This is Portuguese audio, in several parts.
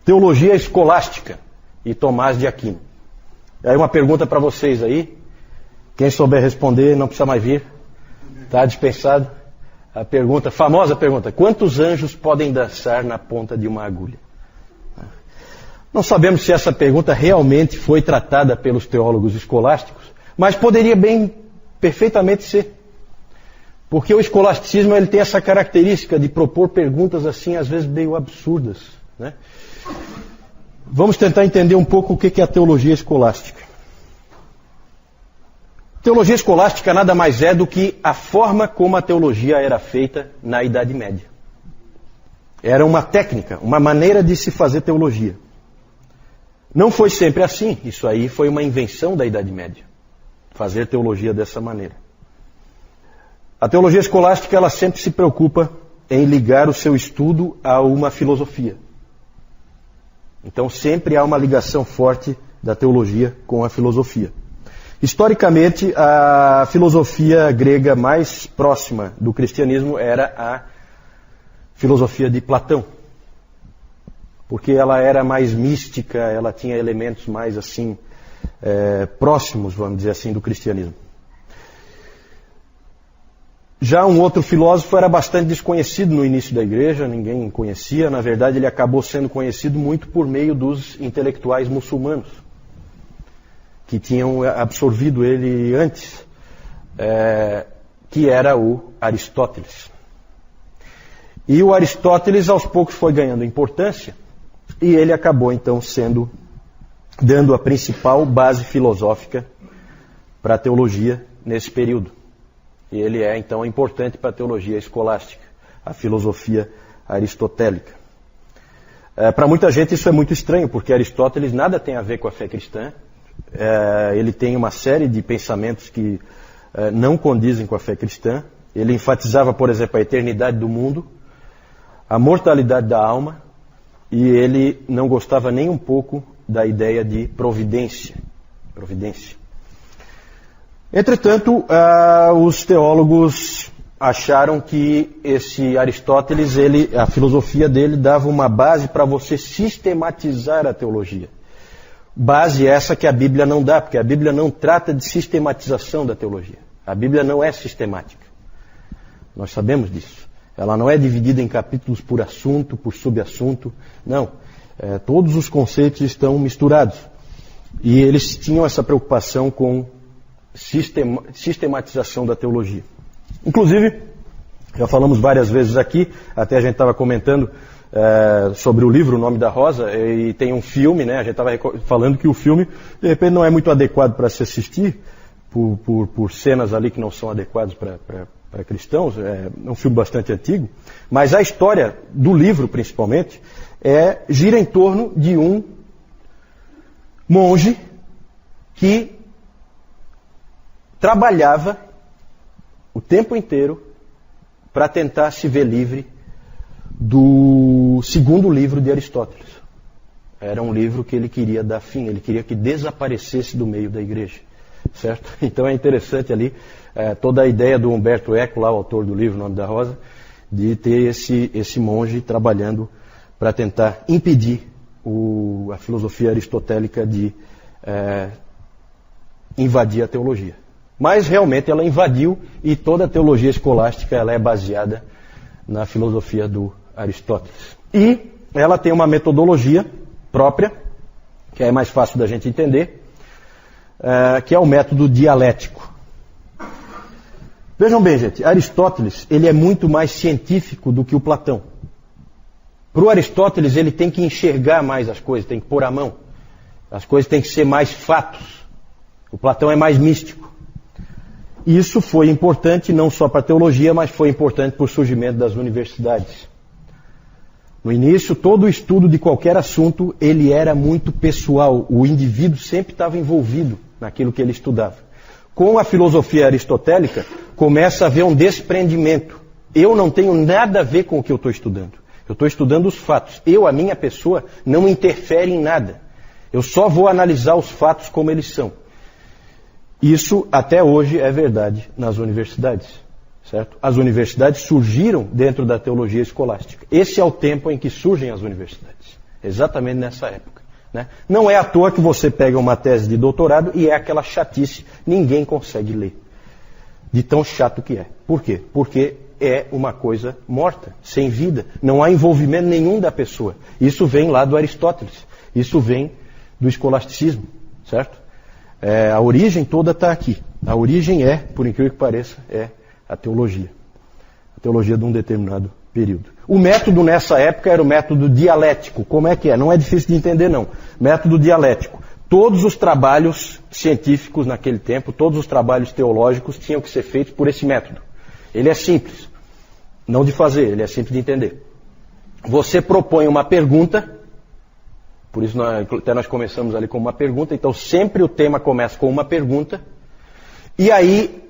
Teologia escolástica e Tomás de Aquino. Aí uma pergunta para vocês aí. Quem souber responder não precisa mais vir. Está dispensado. A pergunta, famosa pergunta: quantos anjos podem dançar na ponta de uma agulha? Não sabemos se essa pergunta realmente foi tratada pelos teólogos escolásticos, mas poderia perfeitamente ser. Porque o escolasticismo ele tem essa característica de propor perguntas assim, às vezes meio absurdas, né? Vamos tentar entender um pouco o que é a teologia escolástica. Teologia escolástica nada mais é do que a forma como a teologia era feita na Idade Média. Era uma técnica, uma maneira de se fazer teologia. Não foi sempre assim, isso aí foi uma invenção da Idade Média, fazer teologia dessa maneira. A teologia escolástica ela sempre se preocupa em ligar o seu estudo a uma filosofia. Então sempre há uma ligação forte da teologia com a filosofia. Historicamente, a filosofia grega mais próxima do cristianismo era a filosofia de Platão. Porque ela era mais mística, ela tinha elementos mais assim, próximos, vamos dizer assim, do cristianismo. Já um outro filósofo era bastante desconhecido no início da igreja, ninguém conhecia. Na verdade, ele acabou sendo conhecido muito por meio dos intelectuais muçulmanos, que tinham absorvido ele antes, que era o Aristóteles. E o Aristóteles, aos poucos, foi ganhando importância, e ele acabou, então, dando a principal base filosófica para a teologia nesse período. E ele é, então, importante para a teologia escolástica, a filosofia aristotélica. Para muita gente isso é muito estranho, porque Aristóteles nada tem a ver com a fé cristã. Ele tem uma série de pensamentos que não condizem com a fé cristã. Ele enfatizava, por exemplo, a eternidade do mundo, a mortalidade da alma, e ele não gostava nem um pouco da ideia de providência. Entretanto, os teólogos acharam que esse Aristóteles, a filosofia dele dava uma base para você sistematizar a teologia. Base essa que a Bíblia não dá, porque a Bíblia não trata de sistematização da teologia. A Bíblia não é sistemática. Nós sabemos disso. Ela não é dividida em capítulos por assunto, por subassunto. Não. Todos os conceitos estão misturados. E eles tinham essa preocupação com sistematização da teologia. Inclusive, já falamos várias vezes aqui, até a gente estava comentando sobre o livro O Nome da Rosa, e tem um filme, né? A gente estava falando que o filme, de repente, não é muito adequado para se assistir, por cenas ali que não são adequadas para cristãos. É um filme bastante antigo, mas a história do livro, principalmente, gira em torno de um monge que trabalhava o tempo inteiro para tentar se ver livre do segundo livro de Aristóteles. Era um livro que ele queria dar fim, ele queria que desaparecesse do meio da igreja. Certo? Então é interessante ali toda a ideia do Humberto Eco, lá o autor do livro O Nome da Rosa, de ter esse monge trabalhando para tentar impedir a filosofia aristotélica de invadir a teologia. Mas realmente ela invadiu, e toda a teologia escolástica ela é baseada na filosofia do Aristóteles. E ela tem uma metodologia própria, que é mais fácil da gente entender, que é o método dialético. Vejam bem, gente, Aristóteles ele é muito mais científico do que o Platão. Para o Aristóteles ele tem que enxergar mais as coisas, tem que pôr a mão. As coisas têm que ser mais fatos. O Platão é mais místico. Isso foi importante não só para a teologia, mas foi importante para o surgimento das universidades. No início, todo o estudo de qualquer assunto, ele era muito pessoal. O indivíduo sempre estava envolvido naquilo que ele estudava. Com a filosofia aristotélica, começa a haver um desprendimento. Eu não tenho nada a ver com o que eu estou estudando. Eu estou estudando os fatos. A minha pessoa, não interfere em nada. Eu só vou analisar os fatos como eles são. Isso, até hoje, é verdade nas universidades, certo? As universidades surgiram dentro da teologia escolástica. Esse é o tempo em que surgem as universidades. exatamente nessa época. Né? Não é à toa que você pega uma tese de doutorado e é aquela chatice, ninguém consegue ler. De tão chato que é. Por quê? Porque é uma coisa morta, sem vida. Não há envolvimento nenhum da pessoa. Isso vem lá do Aristóteles. Isso vem do escolasticismo, certo? A origem toda está aqui. A origem é, por incrível que pareça, é a teologia. A teologia de um determinado período. O método nessa época era o método dialético. Como é que é? Não é difícil de entender, não. Método dialético. Todos os trabalhos científicos naquele tempo, todos os trabalhos teológicos tinham que ser feitos por esse método. Ele é simples. Não de fazer, ele é simples de entender. Você propõe uma pergunta, por isso até nós começamos ali com uma pergunta, então sempre o tema começa com uma pergunta, e aí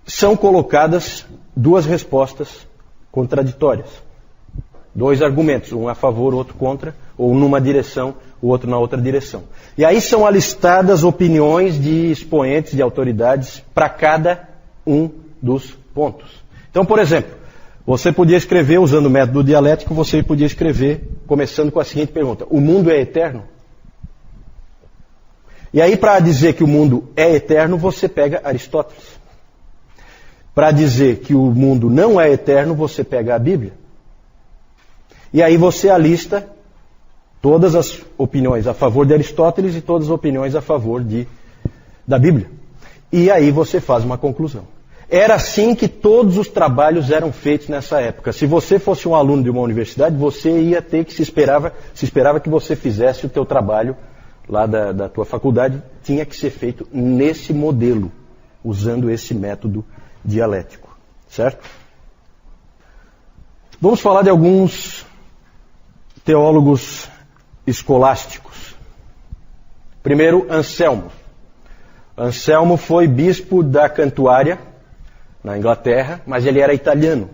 são colocadas duas respostas contraditórias. Dois argumentos, um a favor, outro contra, ou numa direção, o outro na outra direção. E aí são alistadas opiniões de expoentes, de autoridades, para cada um dos pontos. Então, por exemplo, você podia escrever, usando o método dialético, você podia escrever, começando com a seguinte pergunta: o mundo é eterno? E aí, para dizer que o mundo é eterno, você pega Aristóteles. Para dizer que o mundo não é eterno, você pega a Bíblia. E aí você alista todas as opiniões a favor de Aristóteles e todas as opiniões a favor da Bíblia. E aí você faz uma conclusão. Era assim que todos os trabalhos eram feitos nessa época. Se você fosse um aluno de uma universidade, você ia ter que se esperava que você fizesse o teu trabalho lá da tua faculdade, tinha que ser feito nesse modelo, usando esse método dialético. Certo? Vamos falar de alguns teólogos escolásticos. Primeiro, Anselmo. Anselmo foi bispo da Cantuária, na Inglaterra, mas ele era italiano.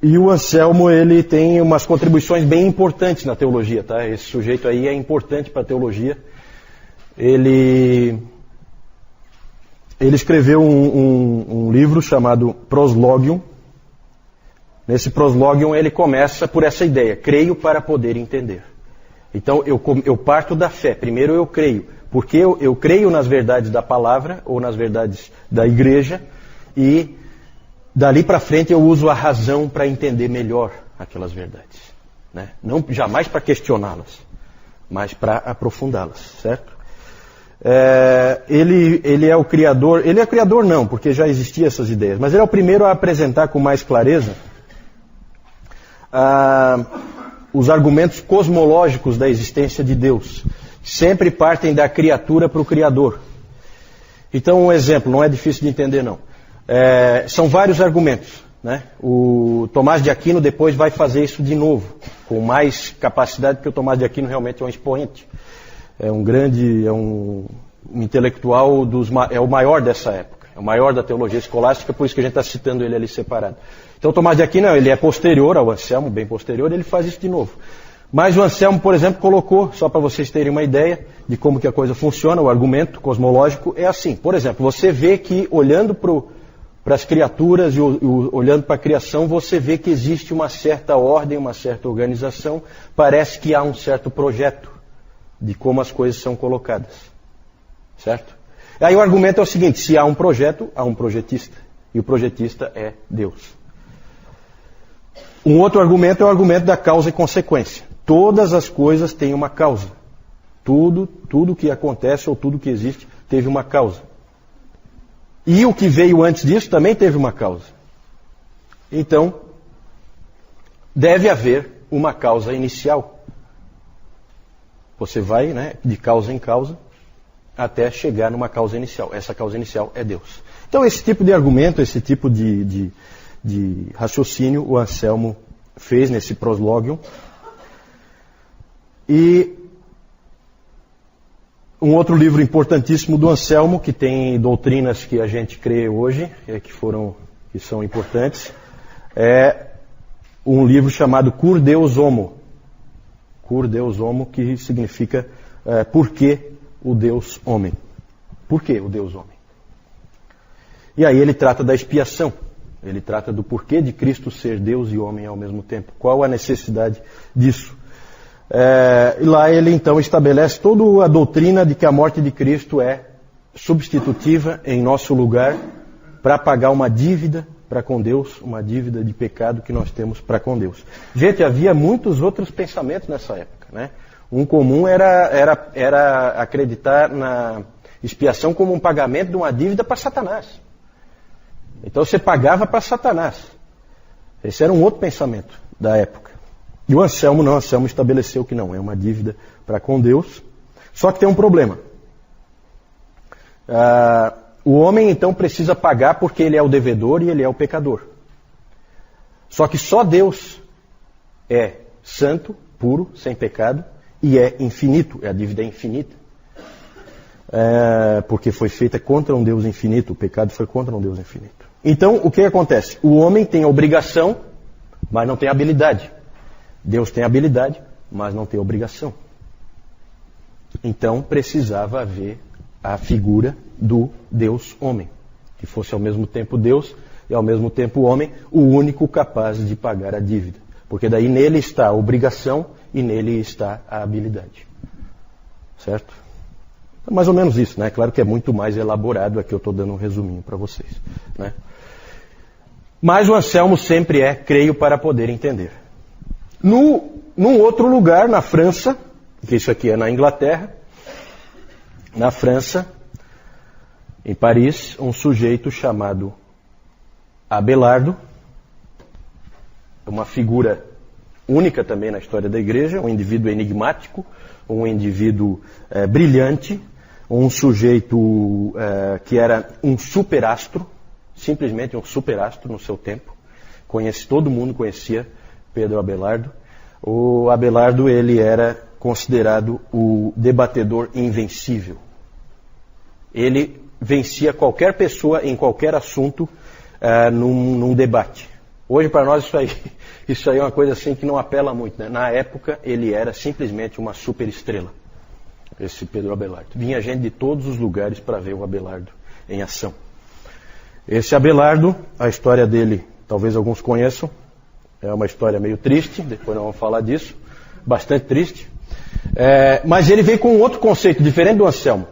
E o Anselmo, ele tem umas contribuições bem importantes na teologia, tá? Esse sujeito aí é importante para a teologia. Ele escreveu um livro chamado Proslogium. Nesse Proslogium ele começa por essa ideia: creio para poder entender. Então eu parto da fé. Primeiro eu creio, porque eu creio nas verdades da palavra ou nas verdades da igreja, e dali para frente eu uso a razão para entender melhor aquelas verdades, né? Não jamais para questioná-las, mas para aprofundá-las, certo? Ele é o criador. Ele é criador não, porque já existiam essas ideias, mas ele é o primeiro a apresentar com mais clareza os argumentos cosmológicos da existência de Deus. Sempre partem da criatura para o Criador. Então, um exemplo, não é difícil de entender não. São vários argumentos, né? O Tomás de Aquino depois vai fazer isso de novo, com mais capacidade, porque o Tomás de Aquino realmente é um expoente. É um grande, intelectual, é o maior dessa época. É o maior da teologia escolástica, por isso que a gente está citando ele ali separado. Então, Tomás de Aquino, ele é posterior ao Anselmo, bem posterior, ele faz isso de novo. Mas o Anselmo, por exemplo, colocou, só para vocês terem uma ideia de como que a coisa funciona, o argumento cosmológico é assim. Por exemplo, você vê que olhando para as criaturas e olhando para a criação, você vê que existe uma certa ordem, uma certa organização, parece que há um certo projeto de como as coisas são colocadas. Certo? Aí o argumento é o seguinte: se há um projeto, há um projetista. E o projetista é Deus. Um outro argumento é o argumento da causa e consequência. Todas as coisas têm uma causa. Tudo que acontece ou tudo que existe teve uma causa. E o que veio antes disso também teve uma causa. Então, deve haver uma causa inicial. Você vai, né, de causa em causa até chegar numa causa inicial. Essa causa inicial é Deus. Então, esse tipo de argumento, esse tipo de raciocínio, o Anselmo fez nesse Proslogium. E um outro livro importantíssimo do Anselmo, que tem doutrinas que a gente crê hoje, que são importantes, é um livro chamado Cur Deus Homo. Cur Deus Homo, que significa por que o Deus homem. Por que o Deus homem? E aí ele trata da expiação. Ele trata do porquê de Cristo ser Deus e homem ao mesmo tempo. Qual a necessidade disso? E lá ele então estabelece toda a doutrina de que a morte de Cristo é substitutiva em nosso lugar para pagar uma dívida para com Deus, uma dívida de pecado que nós temos para com Deus. Gente, havia muitos outros pensamentos nessa época, né? Um comum era acreditar na expiação como um pagamento de uma dívida para Satanás. Então você pagava para Satanás. Esse era um outro pensamento da época. E o Anselmo não, Anselmo estabeleceu que não, é uma dívida para com Deus. Só que tem um problema. O homem então precisa pagar porque ele é o devedor e ele é o pecador. Só que só Deus é santo, puro, sem pecado e é infinito, a dívida é infinita. Porque foi feita contra um Deus infinito, o pecado foi contra um Deus infinito. Então, o que acontece? O homem tem obrigação, mas não tem habilidade. Deus tem habilidade, mas não tem obrigação. Então, precisava haver a figura do Deus homem, que fosse ao mesmo tempo Deus e ao mesmo tempo homem, o único capaz de pagar a dívida. Porque daí nele está a obrigação e nele está a habilidade. Certo? É mais ou menos isso, né? Claro que é muito mais elaborado, aqui eu estou dando um resuminho para vocês, né? Mas o Anselmo sempre creio para poder entender. Num outro lugar, na França, que isso aqui é na Inglaterra, na França, em Paris, um sujeito chamado Abelardo, uma figura única também na história da igreja, um indivíduo enigmático, um indivíduo brilhante, um sujeito que era um superastro, simplesmente um superastro no seu tempo. Todo mundo conhecia Pedro Abelardo. O Abelardo, ele era considerado o debatedor invencível. Ele vencia qualquer pessoa em qualquer assunto num debate. Hoje, para nós, isso aí é uma coisa assim que não apela muito, né? Na época, ele era simplesmente uma superestrela, esse Pedro Abelardo. Vinha gente de todos os lugares para ver o Abelardo em ação. Esse Abelardo, a história dele, talvez alguns conheçam, é uma história meio triste, depois nós vamos falar disso, bastante triste. Mas ele veio com um outro conceito, diferente do Anselmo.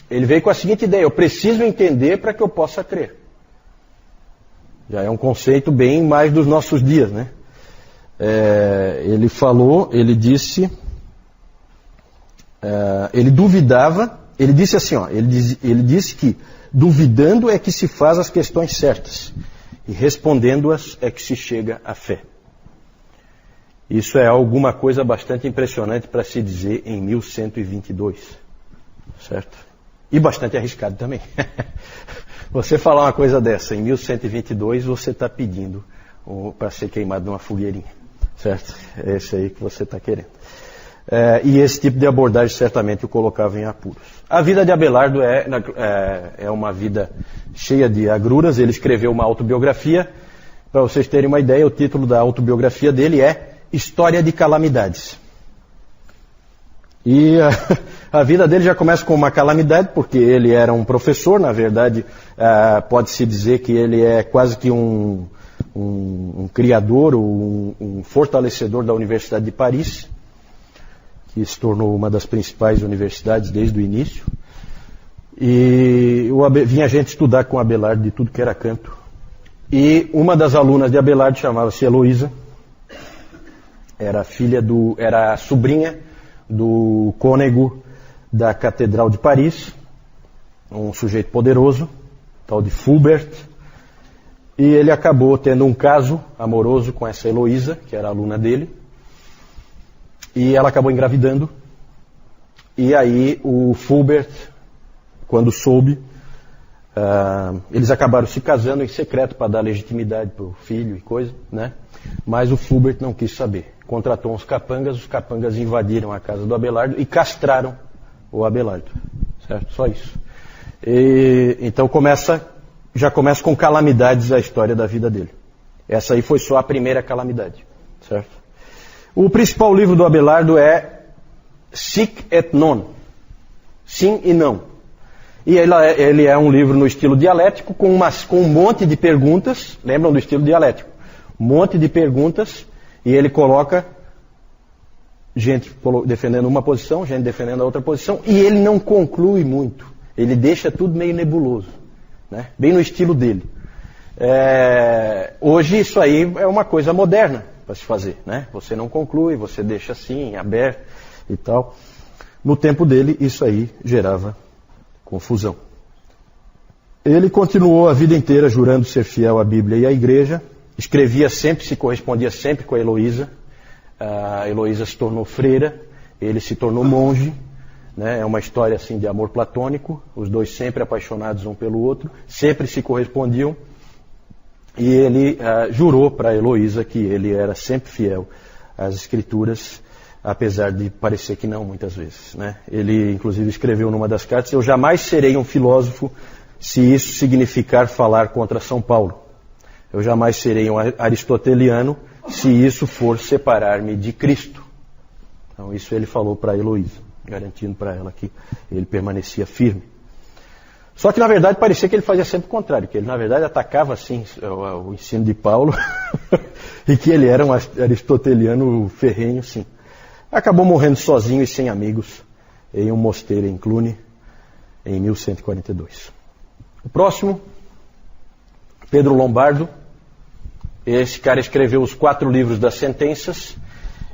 Ele veio com a seguinte ideia: eu preciso entender para que eu possa crer. Já é um conceito bem mais dos nossos dias, né? Ele disse, ele duvidava, ele disse assim, ele disse que duvidando é que se faz as questões certas e respondendo-as é que se chega à fé. Isso é alguma coisa bastante impressionante para se dizer em 1122, certo? E bastante arriscado também. Você falar uma coisa dessa em 1122, você está pedindo para ser queimado numa fogueirinha, certo? É isso aí que você está querendo. E esse tipo de abordagem certamente o colocava em apuros. A vida de Abelardo é uma vida cheia de agruras. Ele escreveu uma autobiografia. Para vocês terem uma ideia, o título da autobiografia dele é História de Calamidades. E a vida dele já começa com uma calamidade, porque ele era um professor. Na verdade, pode-se dizer que ele é quase que um criador, um fortalecedor da Universidade de Paris, que se tornou uma das principais universidades desde o início. E vinha gente estudar com Abelardo de tudo que era canto. E uma das alunas de Abelardo chamava-se Heloísa. Era a sobrinha do cônego da Catedral de Paris, um sujeito poderoso, tal de Fulbert. E ele acabou tendo um caso amoroso com essa Heloísa, que era aluna dele. E ela acabou engravidando. E aí o Fulbert, quando soube, eles acabaram se casando em secreto para dar legitimidade para o filho e coisa, né? Mas o Fulbert não quis saber. Contratou os capangas invadiram a casa do Abelardo e castraram o Abelardo. Certo? Só isso. Então já começa com calamidades a história da vida dele. Essa aí foi só a primeira calamidade. Certo? O principal livro do Abelardo é Sic et Non. Sim e não. E ele é um livro no estilo dialético, com um monte de perguntas. Lembram do estilo dialético? Um monte de perguntas, e ele coloca gente defendendo uma posição, gente defendendo a outra posição, e ele não conclui muito. Ele deixa tudo meio nebuloso, né? Bem no estilo dele. Hoje isso aí é uma coisa moderna para se fazer, né? Você não conclui, você deixa assim, aberto e tal. No tempo dele, isso aí gerava confusão. Ele continuou a vida inteira jurando ser fiel à Bíblia e à igreja, escrevia sempre, se correspondia sempre com a Heloísa. A Heloísa se tornou freira, ele se tornou monge, né? É uma história assim de amor platônico, os dois sempre apaixonados um pelo outro, sempre se correspondiam, e ele jurou para a Heloísa que ele era sempre fiel às Escrituras, apesar de parecer que não, muitas vezes, né? Ele, inclusive, escreveu numa das cartas: eu jamais serei um filósofo se isso significar falar contra São Paulo. Eu jamais serei um aristoteliano se isso for separar-me de Cristo. Então, isso ele falou para a Heloísa, garantindo para ela que ele permanecia firme. Só que, na verdade, parecia que ele fazia sempre o contrário, que ele, na verdade, atacava, assim, o ensino de Paulo e que ele era um aristoteliano ferrenho, sim. Acabou morrendo sozinho e sem amigos em um mosteiro em Cluny, em 1142. O próximo, Pedro Lombardo. Esse cara escreveu os 4 livros das sentenças.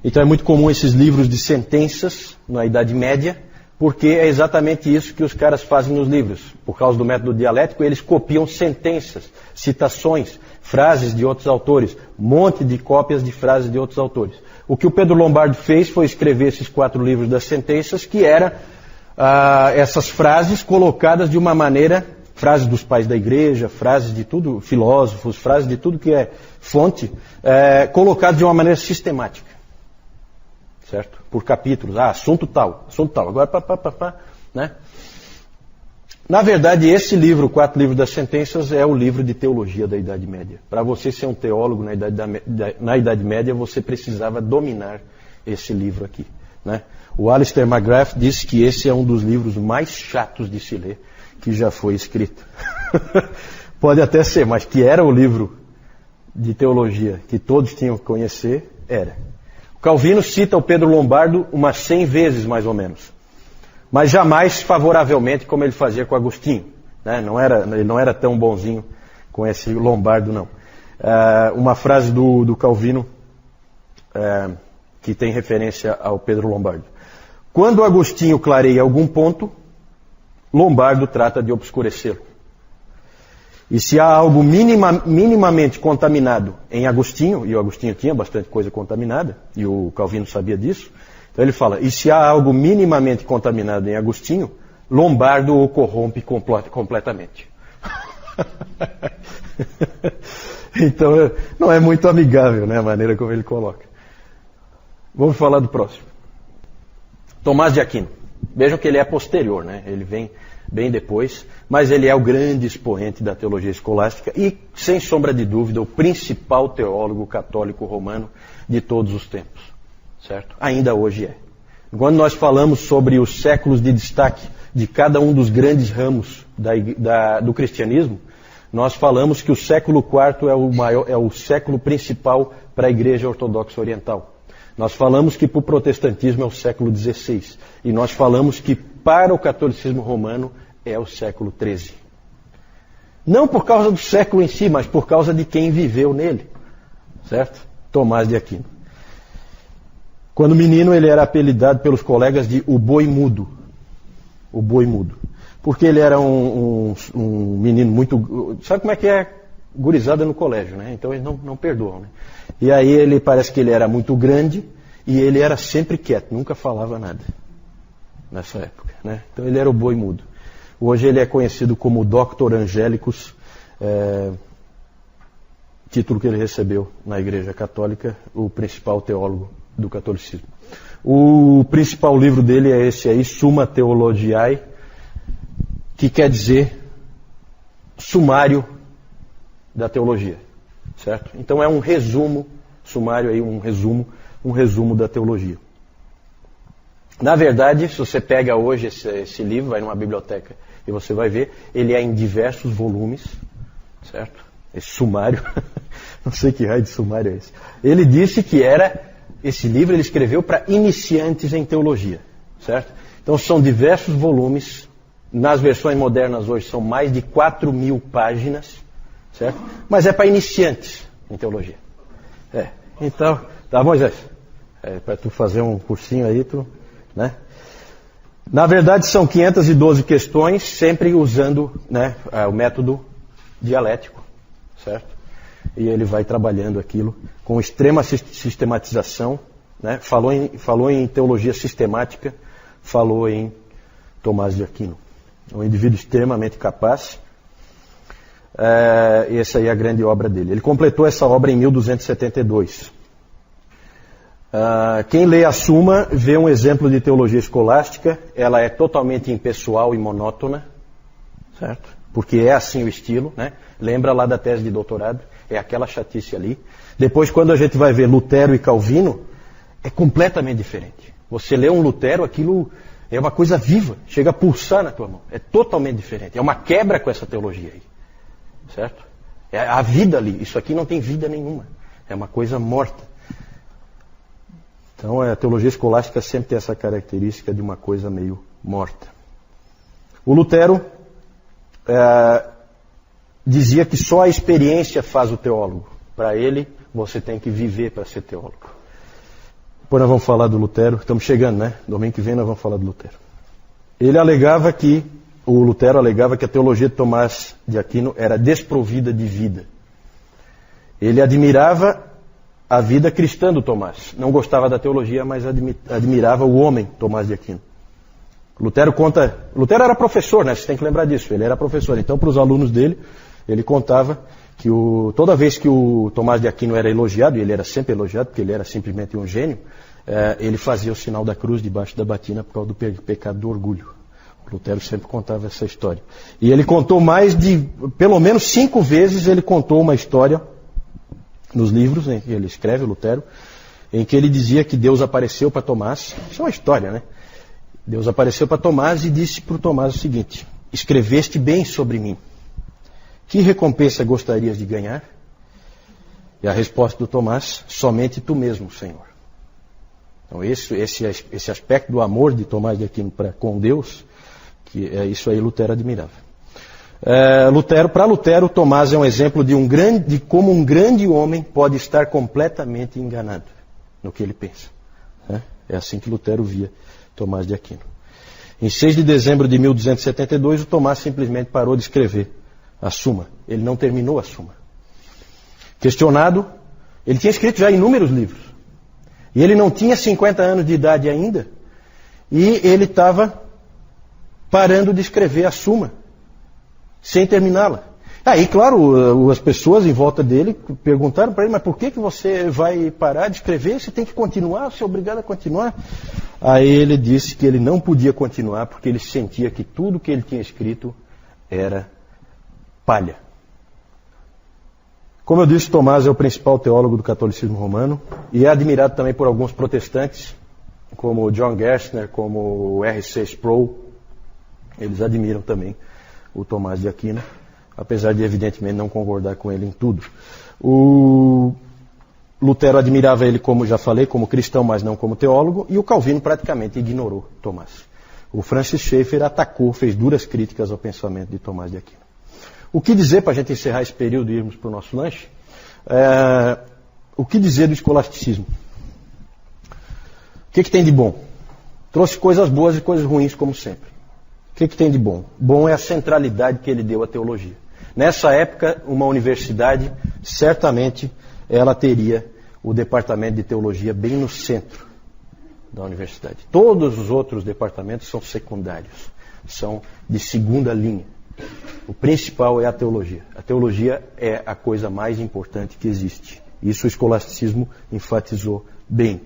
Então é muito comum esses livros de sentenças na Idade Média, porque é exatamente isso que os caras fazem nos livros. Por causa do método dialético, eles copiam sentenças, citações, frases de outros autores, um monte de cópias de frases de outros autores. O que o Pedro Lombardo fez foi escrever esses 4 livros das sentenças, que eram essas frases colocadas de uma maneira, frases dos pais da igreja, frases de tudo, filósofos, frases de tudo que é fonte, colocadas de uma maneira sistemática. Certo? Por capítulos. Assunto tal. Agora, né? Na verdade, esse livro, 4 livros das sentenças, é o livro de teologia da Idade Média. Para você ser um teólogo na Idade Média, você precisava dominar esse livro aqui, né? O Alistair McGrath disse que esse é um dos livros mais chatos de se ler que já foi escrito. Pode até ser, mas que era o livro de teologia que todos tinham que conhecer, era. O Calvino cita o Pedro Lombardo umas 100 vezes, mais ou menos. Mas jamais favoravelmente como ele fazia com Agostinho, né? Ele não era tão bonzinho com esse Lombardo, não. Uma frase do Calvino que tem referência ao Pedro Lombardo. Quando Agostinho clareia algum ponto, Lombardo trata de obscurecê-lo. E se há algo minimamente contaminado em Agostinho, e o Agostinho tinha bastante coisa contaminada, e o Calvino sabia disso, então ele fala, e se há algo minimamente contaminado em Agostinho, Lombardo o corrompe completamente. Então, não é muito amigável, né, a maneira como ele coloca. Vamos falar do próximo. Tomás de Aquino. Vejam que ele é posterior, né? Ele vem bem depois, mas ele é o grande expoente da teologia escolástica e, sem sombra de dúvida, o principal teólogo católico romano de todos os tempos. Certo? Ainda hoje é. Quando nós falamos sobre os séculos de destaque de cada um dos grandes ramos do cristianismo, nós falamos que o século IV é o século principal para a Igreja Ortodoxa Oriental. Nós falamos que para o protestantismo é o século XVI. E nós falamos que para o catolicismo romano é o século XIII. Não por causa do século em si, mas por causa de quem viveu nele. Certo? Tomás de Aquino. Quando menino, ele era apelidado pelos colegas de o boi mudo. O boi mudo. Porque ele era um menino muito... Sabe como é que é gurizada no colégio, né? Então eles não perdoam, né? E aí ele parece que ele era muito grande e ele era sempre quieto, nunca falava nada nessa época, né? Então ele era o boi mudo. Hoje ele é conhecido como Doctor Angelicus, título que ele recebeu na Igreja Católica, o principal teólogo do catolicismo. O principal livro dele é esse aí, Summa Theologiae, que quer dizer sumário da teologia, certo? Então é um resumo, sumário aí, um resumo da teologia. Na verdade, se você pega hoje esse livro, vai numa biblioteca e você vai ver, ele é em diversos volumes, certo? Esse sumário, não sei que raio de sumário é esse. Ele disse que esse livro ele escreveu para iniciantes em teologia, certo? Então são diversos volumes, nas versões modernas hoje são mais de 4.000 páginas, certo? Mas é para iniciantes em teologia. Então, tá, Moisés? Para tu fazer um cursinho aí, né? Na verdade são 512 questões, sempre usando, né, o método dialético, certo? E ele vai trabalhando aquilo com extrema sistematização, né? Falou em teologia sistemática, falou em Tomás de Aquino. Um indivíduo extremamente capaz. Essa aí é a grande obra dele. Ele completou essa obra em 1272. Quem lê a Suma vê um exemplo de teologia escolástica. Ela é totalmente impessoal e monótona, certo? Porque é assim o estilo, né? Lembra lá da tese de doutorado? É aquela chatice ali. Depois, quando a gente vai ver Lutero e Calvino, é completamente diferente. Você lê um Lutero, aquilo é uma coisa viva, chega a pulsar na tua mão. É totalmente diferente. É uma quebra com essa teologia aí, certo? É a vida ali. Isso aqui não tem vida nenhuma. É uma coisa morta. Então, a teologia escolástica sempre tem essa característica de uma coisa meio morta. O Lutero dizia que só a experiência faz o teólogo. Para ele, você tem que viver para ser teólogo. Depois nós vamos falar do Lutero. Estamos chegando, né? Domingo que vem nós vamos falar do Lutero. O Lutero alegava que a teologia de Tomás de Aquino era desprovida de vida. Ele admirava a vida cristã do Tomás. Não gostava da teologia, mas admirava o homem Tomás de Aquino. Lutero era professor, né? Você tem que lembrar disso. Ele era professor. Então, para os alunos dele, ele contava que toda vez que o Tomás de Aquino era elogiado, e ele era sempre elogiado, porque ele era simplesmente um gênio, ele fazia o sinal da cruz debaixo da batina por causa do pecado do orgulho. O Lutero sempre contava essa história. E ele contou pelo menos 5 vezes, ele contou uma história nos livros em que ele escreve, Lutero, em que ele dizia que Deus apareceu para Tomás. Isso é uma história, né? Deus apareceu para Tomás e disse para o Tomás o seguinte: escreveste bem sobre mim. Que recompensa gostarias de ganhar? E a resposta do Tomás: somente tu mesmo, Senhor. Então esse aspecto do amor de Tomás de Aquino com Deus, que é isso aí Lutero admirava. Para Lutero, Tomás é um exemplo de como um grande homem pode estar completamente enganado no que ele pensa. É assim que Lutero via Tomás de Aquino. Em 6 de dezembro de 1272, o Tomás simplesmente parou de escrever a Suma. Ele não terminou a Suma. Questionado, ele tinha escrito já inúmeros livros. E ele não tinha 50 anos de idade ainda. E ele estava parando de escrever a Suma, sem terminá-la. Aí, claro, as pessoas em volta dele perguntaram para ele: mas por que você vai parar de escrever? Você tem que continuar, você é obrigado a continuar. Aí ele disse que ele não podia continuar porque ele sentia que tudo que ele tinha escrito era palha. Como eu disse, Tomás é o principal teólogo do catolicismo romano e é admirado também por alguns protestantes, como John Gerstner, como R.C. Sproul. Eles admiram também o Tomás de Aquino, apesar de evidentemente não concordar com ele em tudo. O Lutero admirava ele, como já falei, como cristão, mas não como teólogo, e o Calvino praticamente ignorou Tomás. O Francis Schaeffer fez duras críticas ao pensamento de Tomás de Aquino. O que dizer, para a gente encerrar esse período e irmos para o nosso lanche? O que dizer do escolasticismo? O que tem de bom? Trouxe coisas boas e coisas ruins, como sempre. O que tem de bom? Bom é a centralidade que ele deu à teologia. Nessa época, uma universidade, certamente, ela teria o departamento de teologia bem no centro da universidade. Todos os outros departamentos são secundários, são de segunda linha. O principal é a teologia. A teologia é a coisa mais importante que existe. Isso o escolasticismo enfatizou bem.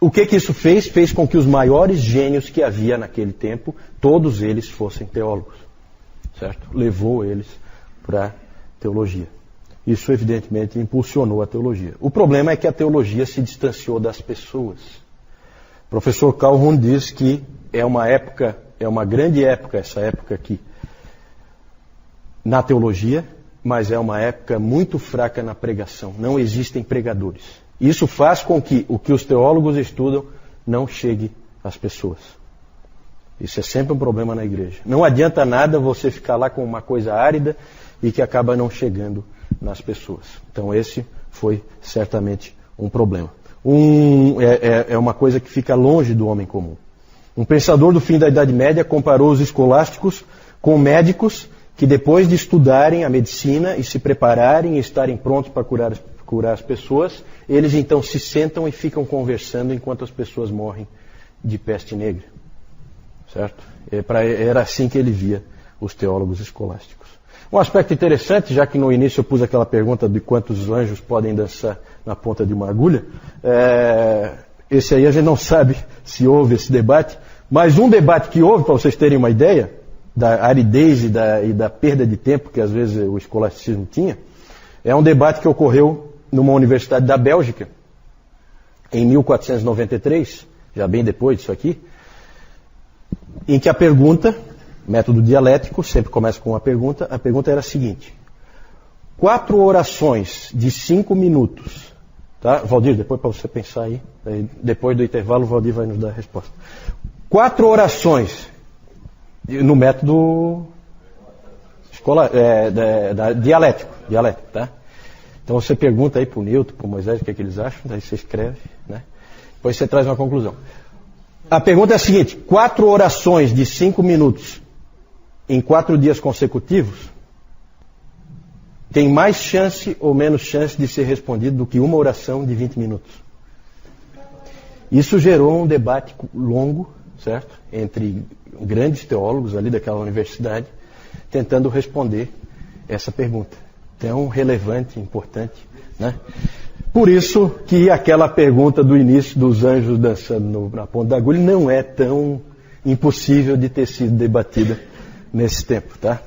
O que isso fez? Fez com que os maiores gênios que havia naquele tempo, todos eles fossem teólogos. Certo? Levou eles para a teologia. Isso, evidentemente, impulsionou a teologia. O problema é que a teologia se distanciou das pessoas. O professor Calhoun diz que é uma grande época, essa época aqui, na teologia, mas é uma época muito fraca na pregação. Não existem pregadores. Isso faz com que o que os teólogos estudam não chegue às pessoas. Isso é sempre um problema na igreja. Não adianta nada você ficar lá com uma coisa árida e que acaba não chegando nas pessoas. Então esse foi certamente um problema. É uma coisa que fica longe do homem comum. Um pensador do fim da Idade Média comparou os escolásticos com médicos que depois de estudarem a medicina e se prepararem e estarem prontos para curar as pessoas, eles então se sentam e ficam conversando enquanto as pessoas morrem de peste negra. Certo? Era assim que ele via os teólogos escolásticos. Um aspecto interessante, já que no início eu pus aquela pergunta de quantos anjos podem dançar na ponta de uma agulha, esse aí a gente não sabe se houve esse debate, mas um debate que houve, para vocês terem uma ideia, da aridez e da perda de tempo que às vezes o escolasticismo tinha, é um debate que ocorreu numa universidade da Bélgica, em 1493, já bem depois disso aqui, em que a pergunta, método dialético, sempre começa com uma pergunta, a pergunta era a seguinte: 4 orações de 5 minutos, tá? Valdir, depois para você pensar aí, depois do intervalo o Valdir vai nos dar a resposta. 4 orações, no método dialético, tá? Então você pergunta aí para o Newton, para o Moisés, o que é que eles acham, daí você escreve, né? Depois você traz uma conclusão. A pergunta é a seguinte: 4 orações de 5 minutos em 4 dias consecutivos tem mais chance ou menos chance de ser respondido do que uma oração de 20 minutos? Isso gerou um debate longo, certo? Entre grandes teólogos ali daquela universidade, tentando responder essa pergunta. Tão relevante, importante, né? Por isso que aquela pergunta do início dos anjos dançando na ponta da agulha não é tão impossível de ter sido debatida nesse tempo, tá?